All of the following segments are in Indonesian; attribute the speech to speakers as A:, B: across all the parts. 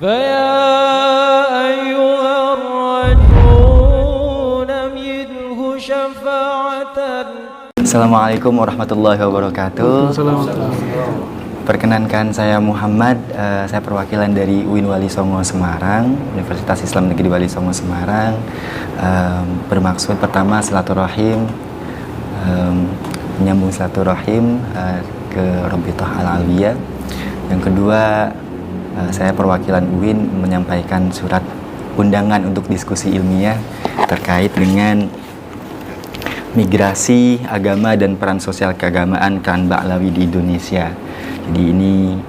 A: فيا أيها الرجل منه شفاعة.
B: Assalamualaikum warahmatullahi wabarakatuh. Perkenankan saya Muhammad, saya perwakilan dari UIN Wali Songo Semarang, Universitas Islam Negeri Wali Songo Semarang. Bermaksud pertama silaturahim, menyambung silaturahim ke Robitoh Al-Alawiyah. Yang kedua, saya perwakilan UIN menyampaikan surat undangan untuk diskusi ilmiah terkait dengan migrasi agama dan peran sosial keagamaan Klan Ba'alawi di Indonesia. Jadi ini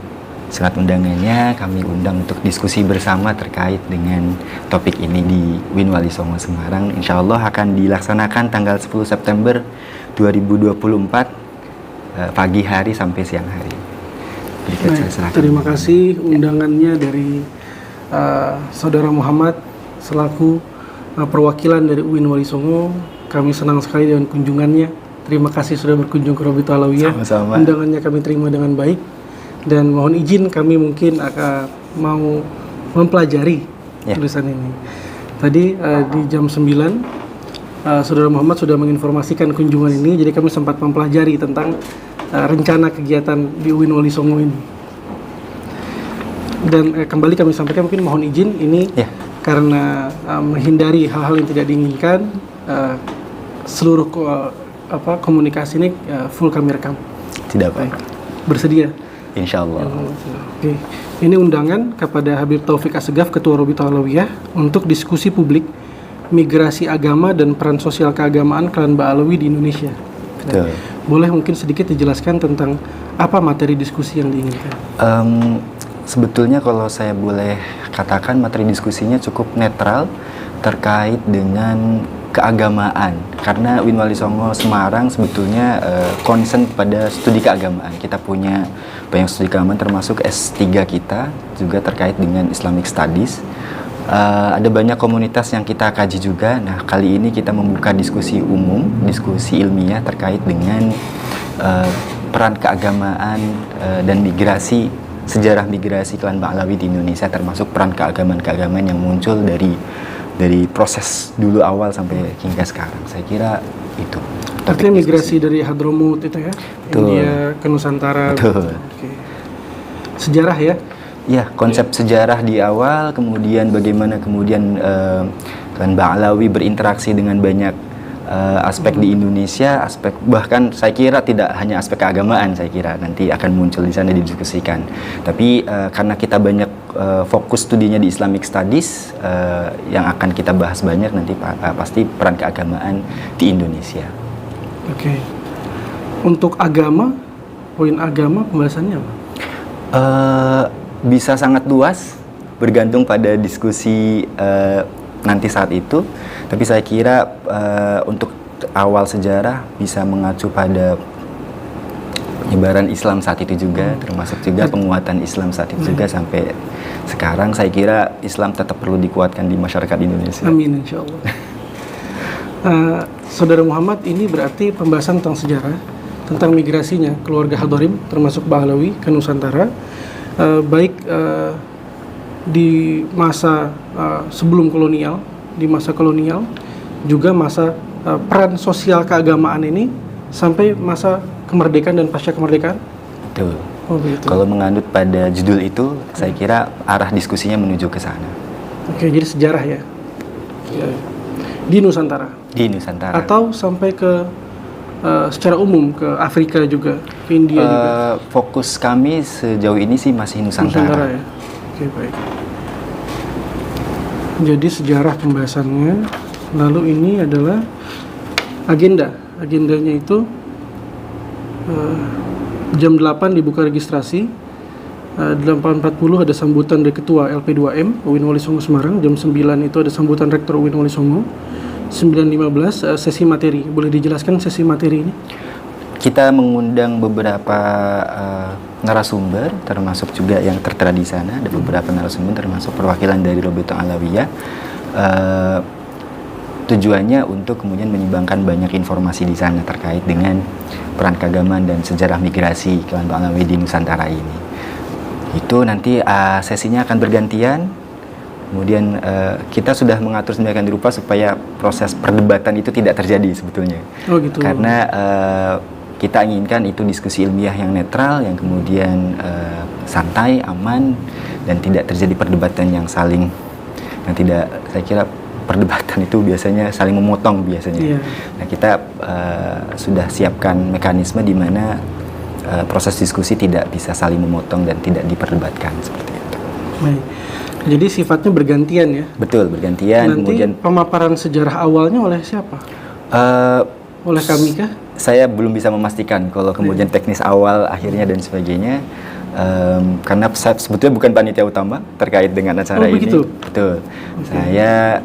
B: surat undangannya, kami undang untuk diskusi bersama terkait dengan topik ini di UIN Wali Songo Semarang. Insya Allah akan dilaksanakan tanggal 10 September 2024 pagi hari sampai siang hari.
C: Terima kasih undangannya dari Saudara Muhammad selaku perwakilan dari UIN Wali Songo. Kami senang sekali dengan kunjungannya. Terima kasih sudah berkunjung ke Robitoh Al-Alawiyah.
B: Sama-sama.
C: Undangannya kami terima dengan baik. Dan mohon izin kami mungkin akan mau mempelajari tulisan ini. Tadi di jam 9 Saudara Muhammad sudah menginformasikan kunjungan ini. Jadi kami sempat mempelajari tentang rencana kegiatan di UIN Wali Songo ini. Dan kembali kami sampaikan, mungkin mohon izin ini karena menghindari hal-hal yang tidak diinginkan, seluruh komunikasi ini full kami rekam.
B: Tidak apa.
C: Bersedia?
B: Insya Allah.
C: Oke. Ini undangan kepada Habib Taufik Assegaf, Ketua Robitoh Al-Alawiyah, untuk diskusi publik migrasi agama dan peran sosial keagamaan Klan Ba'alawi di Indonesia.
B: Betul.
C: Boleh mungkin sedikit dijelaskan tentang apa materi diskusi yang diinginkan?
B: Sebetulnya kalau saya boleh katakan materi diskusinya cukup netral terkait dengan keagamaan, karena UIN Wali Songo Semarang sebetulnya concern pada studi keagamaan. Kita punya banyak studi keagamaan termasuk S3 kita juga terkait dengan Islamic Studies. Ada banyak komunitas yang kita kaji juga. Nah, kali ini kita membuka diskusi umum, diskusi ilmiah terkait dengan peran keagamaan dan migrasi, sejarah migrasi Klan Ba'alawi di Indonesia, termasuk peran keagamaan-keagamaan yang muncul dari proses dulu awal sampai hingga sekarang. Saya kira itu.
C: Artinya migrasi dari Hadramut itu ya, India ke Nusantara.
B: Betul.
C: Oke. Sejarah ya?
B: Ya, konsep sejarah di awal, kemudian bagaimana kemudian Klan Ba'alawi berinteraksi dengan banyak aspek di Indonesia, aspek bahkan saya kira tidak hanya aspek keagamaan, saya kira nanti akan muncul di sana didiskusikan. Tapi karena kita banyak fokus studinya di Islamic Studies, yang akan kita bahas banyak nanti pasti peran keagamaan di Indonesia.
C: Oke. Untuk agama, poin agama pembahasannya apa?
B: Bisa sangat luas, bergantung pada diskusi nanti saat itu. Tapi saya kira untuk awal sejarah bisa mengacu pada penyebaran Islam saat itu juga, termasuk juga penguatan Islam saat itu juga sampai sekarang. Saya kira Islam tetap perlu dikuatkan di masyarakat Indonesia.
C: Amin, insya Allah. Saudara Muhammad, ini berarti pembahasan tentang sejarah, tentang migrasinya keluarga Hadharim termasuk Ba'alawi ke Nusantara, baik di masa sebelum kolonial, di masa kolonial, juga masa peran sosial keagamaan ini sampai masa kemerdekaan dan pasca kemerdekaan.
B: Betul.
C: Oh, begitu.
B: Kalau menganut pada judul itu, saya kira arah diskusinya menuju ke sana.
C: Oke, jadi sejarah ya. Di Nusantara.
B: Di Nusantara.
C: Atau sampai ke secara umum ke Afrika juga, ke India juga.
B: Fokus kami sejauh ini sih masih Nusantara.
C: Ya. Oke, baik. Jadi sejarah pembahasannya. Lalu ini adalah agendanya itu jam 8 dibuka registrasi, 8.40 ada sambutan dari Ketua LP2M UIN Wali Songo Semarang, jam 9 itu ada sambutan Rektor UIN Wali Songo, 9.15 sesi materi. Boleh dijelaskan sesi materi ini?
B: Kita mengundang beberapa narasumber, termasuk juga yang tertera di sana. Ada beberapa narasumber, termasuk perwakilan dari Robitoh Al-Alawiyah. Tujuannya untuk kemudian menyimbangkan banyak informasi di sana terkait dengan peran keagamaan dan sejarah migrasi Klan Ba'alawi di Nusantara ini. Itu nanti sesinya akan bergantian. Kemudian kita sudah mengatur sedemikian rupa supaya proses perdebatan itu tidak terjadi sebetulnya.
C: Oh gitu.
B: Karena kita inginkan itu diskusi ilmiah yang netral, yang kemudian santai, aman, dan tidak terjadi perdebatan yang tidak, saya kira perdebatan itu biasanya saling memotong biasanya.
C: Iya.
B: Nah, kita sudah siapkan mekanisme di mana proses diskusi tidak bisa saling memotong dan tidak diperdebatkan seperti itu.
C: Baik. Jadi sifatnya bergantian ya.
B: Betul, bergantian.
C: Nanti
B: Kemudian
C: pemaparan sejarah awalnya oleh siapa? Oleh kami kah?
B: saya belum bisa memastikan kalau kemudian teknis awal, akhirnya dan sebagainya. Karena saya sebetulnya bukan panitia utama terkait dengan acara ini.
C: Begitu?
B: Betul. Saya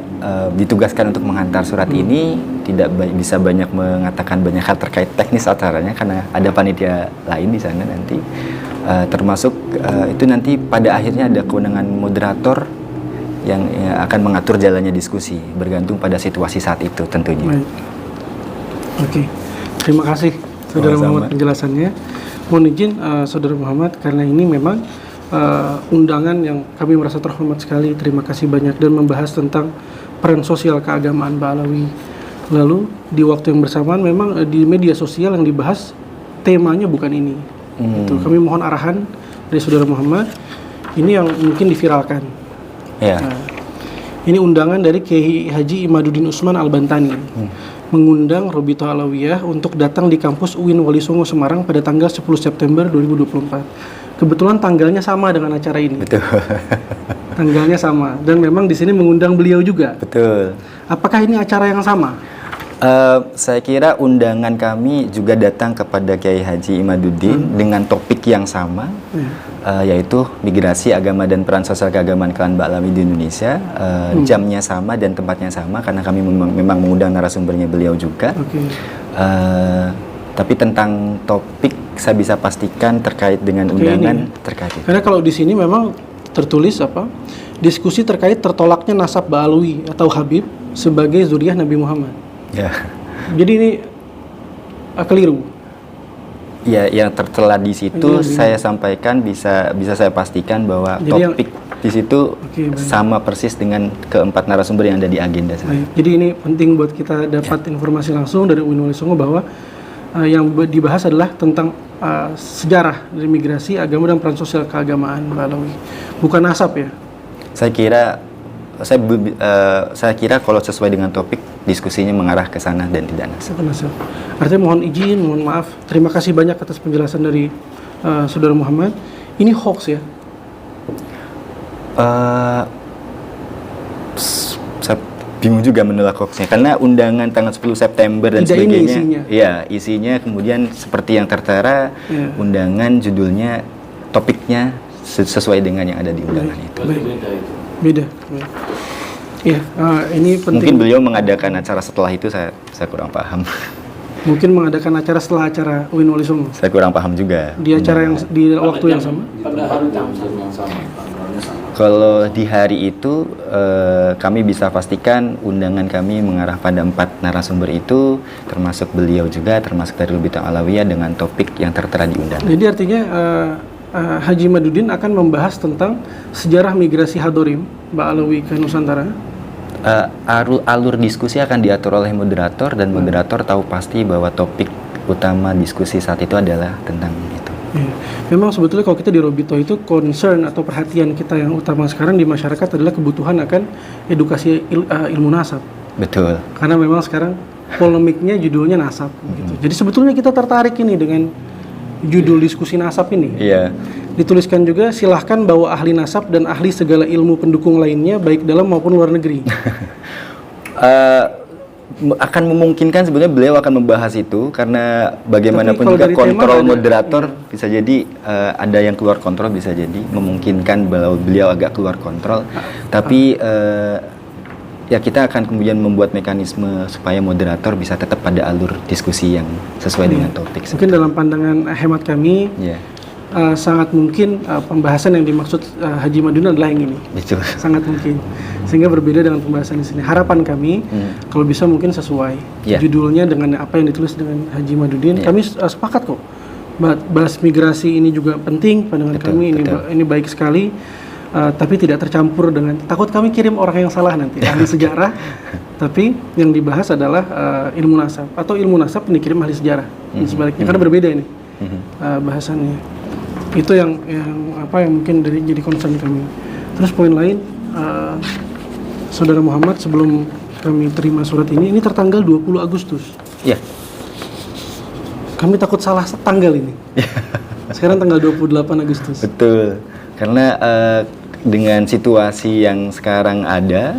B: ditugaskan untuk menghantar surat ini, tidak bisa banyak mengatakan banyak hal terkait teknis acaranya karena ada panitia lain di sana nanti. Termasuk itu nanti pada akhirnya ada kewenangan moderator yang akan mengatur jalannya diskusi, bergantung pada situasi saat itu tentunya.
C: Baik. Oke, terima kasih Saudara Muhammad penjelasannya. Mohon izin Saudara Muhammad, karena ini memang undangan yang kami merasa terhormat sekali. Terima kasih banyak, dan membahas tentang peran sosial keagamaan Ba'alawi. Lalu di waktu yang bersamaan memang di media sosial yang dibahas temanya bukan ini. Itu kami mohon arahan dari Saudara Muhammad. Ini yang mungkin diviralkan.
B: Ya.
C: Ini undangan dari Kiai Haji Imaduddin Usman Al-Bantani. Mengundang Robito Alawiyah untuk datang di kampus UIN Wali Songo Semarang pada tanggal 10 September 2024. Kebetulan tanggalnya sama dengan acara ini.
B: Betul.
C: Tanggalnya sama, dan memang di sini mengundang beliau juga.
B: Betul.
C: Apakah ini acara yang sama?
B: Saya kira undangan kami juga datang kepada Kiai Haji Imaduddin dengan topik yang sama, yaitu migrasi agama dan peran sosial keagamaan kalangan Ba'alawi di Indonesia. Jamnya sama dan tempatnya sama karena kami memang mengundang narasumbernya beliau juga. Tapi tentang topik saya bisa pastikan terkait dengan undangan terkait itu.
C: Karena kalau di sini memang tertulis diskusi terkait tertolaknya nasab Ba'alawi atau Habib sebagai zuriyah Nabi Muhammad. Ya. Jadi ini keliru.
B: Ya, yang tertera di situ saya sampaikan bisa saya pastikan bahwa jadi topik di situ sama persis dengan keempat narasumber yang ada di agenda saya.
C: Jadi ini penting buat kita dapat informasi langsung dari UIN Wali Songo bahwa yang dibahas adalah tentang sejarah dari migrasi agama dan peran sosial keagamaan Ba'alawi, bukan nasab ya. Saya kira kalau sesuai dengan topik diskusinya mengarah ke sana dan tidak nasab. Artinya mohon izin, mohon maaf. Terima kasih banyak atas penjelasan dari Saudara Muhammad. Ini hoax ya?
B: Saya bingung juga menolak hoaxnya karena undangan tanggal 10 September dan
C: tidak
B: sebagainya.
C: Ini isinya.
B: Ya, isinya kemudian seperti yang tertera undangan, judulnya, topiknya sesuai dengan yang ada di undangan itu. Beda. Ya, ini penting. Mungkin beliau mengadakan acara setelah itu, saya kurang paham. Mungkin mengadakan acara setelah acara UIN Wali Songo. Saya kurang paham juga. Di acara yang di waktu yang sama.
D: Pada hari yang sama.
B: Kalau di hari itu kami bisa pastikan undangan kami mengarah pada 4 narasumber itu, termasuk beliau juga, termasuk dari Robito Alawiyah dengan topik yang tertera di undangan. Jadi artinya Haji Imaduddin akan membahas tentang sejarah migrasi Hadorim Ba'alawi ke Nusantara. Alur diskusi akan diatur oleh moderator dan moderator tahu pasti bahwa topik utama diskusi saat itu adalah tentang itu. Memang sebetulnya kalau kita di Robito itu concern atau perhatian kita yang utama sekarang di masyarakat adalah kebutuhan akan edukasi ilmu nasab. Betul. Karena memang sekarang polemiknya judulnya nasab. Gitu. Jadi sebetulnya kita tertarik ini dengan judul diskusi nasab ini. Iya. Dituliskan juga, silahkan bawa ahli nasab dan ahli segala ilmu pendukung lainnya baik dalam maupun luar negeri. Akan memungkinkan sebenarnya beliau akan membahas itu karena bagaimanapun juga kontrol moderator bisa jadi ada yang keluar kontrol, bisa jadi memungkinkan beliau agak keluar kontrol. Tapi ya kita akan kemudian membuat mekanisme supaya moderator bisa tetap pada alur diskusi yang sesuai dengan topik. Mungkin dalam pandangan hemat kami, sangat mungkin pembahasan yang dimaksud Haji Imaduddin adalah yang ini. Betul. Sangat mungkin. Sehingga berbeda dengan pembahasan di sini. Harapan kami kalau bisa mungkin sesuai judulnya dengan apa yang ditulis dengan Haji Imaduddin. Kami sepakat kok
C: bahas migrasi ini juga penting pandangan
B: Betul,
C: kami
B: betul.
C: ini baik sekali, tapi tidak tercampur dengan takut kami kirim orang yang salah nanti ahli sejarah, tapi yang dibahas adalah ilmu nasab atau ilmu nasab yang dikirim ahli sejarah dan sebaliknya karena berbeda ini bahasannya. Itu yang mungkin jadi concern kami. Terus poin lain, Saudara Muhammad, sebelum kami terima surat ini tertanggal 20 Agustus.
B: Ya.
C: Kami takut salah tanggal ini. Sekarang tanggal 28 Agustus.
B: Betul. Karena dengan situasi yang sekarang ada,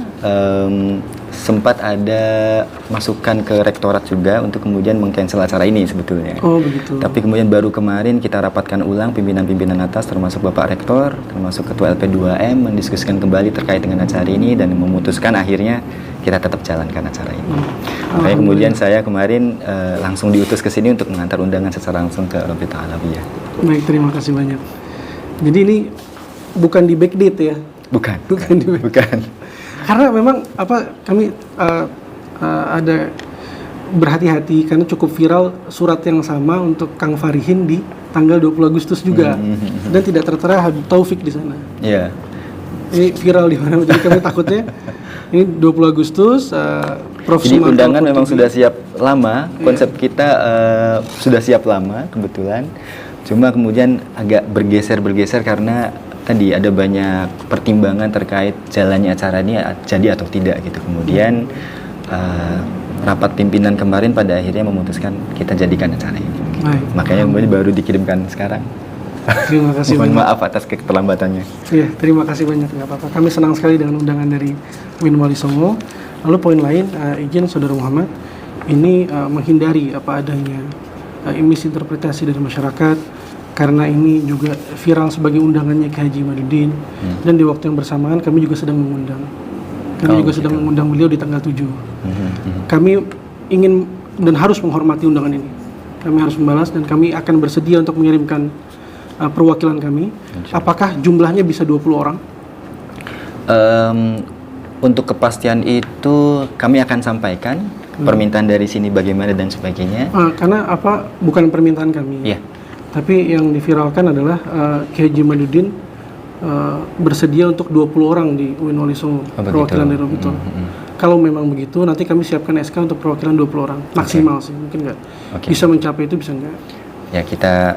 B: sempat ada masukan ke rektorat juga untuk kemudian meng-cancel acara ini sebetulnya.
C: Oh begitu.
B: Tapi kemudian baru kemarin kita rapatkan ulang pimpinan-pimpinan atas termasuk Bapak Rektor, termasuk Ketua LP2M mendiskusikan kembali terkait dengan acara ini dan memutuskan akhirnya kita tetap jalankan acara ini. Makanya kemudian saya kemarin langsung diutus ke sini untuk mengantar undangan secara langsung ke Rabita Alawiyah.
C: Baik, terima kasih banyak. Jadi ini bukan di backdate ya?
B: Bukan.
C: Bukan. Karena memang kami ada berhati-hati karena cukup viral surat yang sama untuk Kang Farihin di tanggal 20 Agustus juga dan tidak tertera Habib Taufik di sana.
B: Iya.
C: Ini viral di mana? Jadi kami takutnya ini 20 Agustus Prof.
B: Jadi
C: Sumarto
B: undangan memang
C: Qurtubi.
B: sudah siap lama, konsep kita sudah siap lama kebetulan. Cuma kemudian agak bergeser karena tadi ada banyak pertimbangan terkait jalannya acara ini jadi atau tidak gitu. Kemudian rapat pimpinan kemarin pada akhirnya memutuskan kita jadikan acara ini.
C: Baik.
B: Makanya kemudian baru dikirimkan sekarang.
C: Terima kasih
B: Mohon
C: banyak.
B: maaf atas keterlambatannya.
C: Iya, terima kasih banyak, nggak apa-apa. Kami senang sekali dengan undangan dari Win Wali Songo. Lalu poin lain, izin Saudara Muhammad, ini menghindari apa adanya misinterpretasi dari masyarakat, karena ini juga viral sebagai undangannya Ki Haji Imaduddin, dan di waktu yang bersamaan kami juga sedang mengundang. Sedang mengundang beliau di tanggal 7. Kami ingin dan harus menghormati undangan ini. Kami harus membalas dan kami akan bersedia untuk mengirimkan perwakilan kami. Apakah jumlahnya bisa 20 orang?
B: Untuk kepastian itu kami akan sampaikan permintaan dari sini bagaimana dan sebagainya.
C: Karena bukan permintaan kami.
B: Iya.
C: Tapi yang diviralkan adalah Ki Haji Imaduddin bersedia untuk 20 orang di Win Wali Songo, perwakilan dari Robito. Kalau memang begitu, nanti kami siapkan SK untuk perwakilan 20 orang. Maksimal sih, mungkin nggak. Bisa mencapai itu, bisa nggak.
B: Ya, kita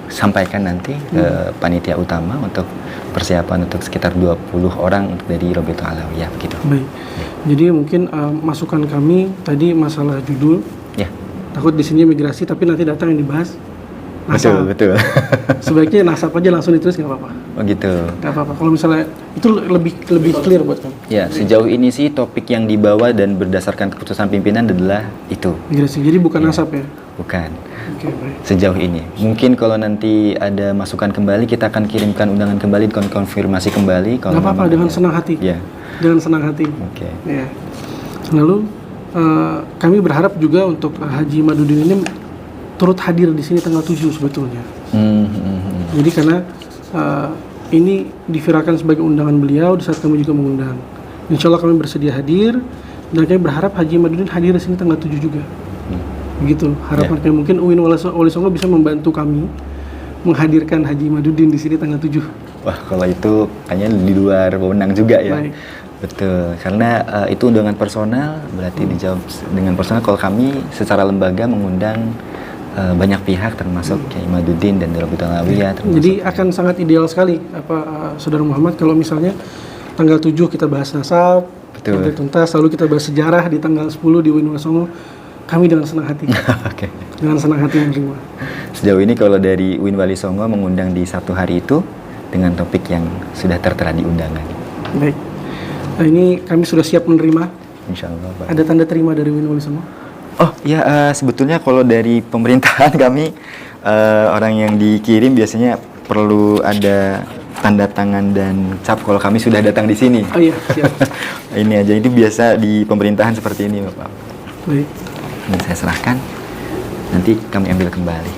B: sampaikan nanti ke panitia utama untuk persiapan untuk sekitar 20 orang untuk dari Robito Alawiyah begitu.
C: Baik. Jadi mungkin masukan kami tadi masalah judul.
B: Ya.
C: Takut di sini migrasi tapi nanti datang yang dibahas nasab.
B: Betul.
C: Sebaiknya nasab aja langsung ditulis, nggak apa-apa.
B: Oh gitu.
C: Nggak apa-apa. Kalau misalnya itu lebih clear buat kami.
B: Ya, sejauh ini sih topik yang dibawa dan berdasarkan keputusan pimpinan adalah itu.
C: Migrasi. Jadi bukan nasab ya.
B: Bukan.
C: Oke, baik.
B: Sejauh ini. Mungkin kalau nanti ada masukan kembali, kita akan kirimkan undangan kembali, konfirmasi kembali. Kalau
C: Nggak apa-apa,
B: memang
C: dengan
B: ada.
C: senang hati.
B: Ya.
C: Dengan senang hati.
B: Oke.
C: Ya. Lalu kami berharap juga untuk Haji Imaduddin ini turut hadir di sini tanggal 7 sebetulnya. Jadi karena ini diviralkan sebagai undangan beliau di saat kami juga mengundang. Insya Allah kami bersedia hadir dan kami berharap Haji Imaduddin hadir di sini tanggal 7 juga. Begitu harapan kami. Mungkin Uin Wali Songo bisa membantu kami menghadirkan Haji Imaduddin di sini tanggal 7.
B: Wah, kalau itu kayaknya di luar wewenang juga ya.
C: Baik.
B: Betul, karena itu undangan personal, berarti dijawab dengan personal. Kalau kami secara lembaga mengundang banyak pihak termasuk Kiai Imaduddin dan Robito Alawiyah.
C: Jadi akan sangat ideal sekali Saudara Muhammad kalau misalnya tanggal 7 kita bahas nasab, sampai tuntas, lalu kita bahas sejarah di tanggal 10 di Win Wali Songo. Kami dengan senang hati.
B: Oke.
C: Dengan senang hati menerima.
B: Sejauh ini kalau dari Win Wali Songo mengundang di Sabtu hari itu dengan topik yang sudah tertera di undangan.
C: Baik. Nah, ini kami sudah siap menerima.
B: Insya Allah, Pak.
C: Ada tanda terima dari Win Wali Songo?
B: Oh ya, sebetulnya kalau dari pemerintahan kami orang yang dikirim biasanya perlu ada tanda tangan dan cap kalau kami sudah datang di sini.
C: Oh iya, siap.
B: Ini aja, itu biasa di pemerintahan seperti ini, Bapak.
C: Baik.
B: Ini saya serahkan, nanti kami ambil kembali.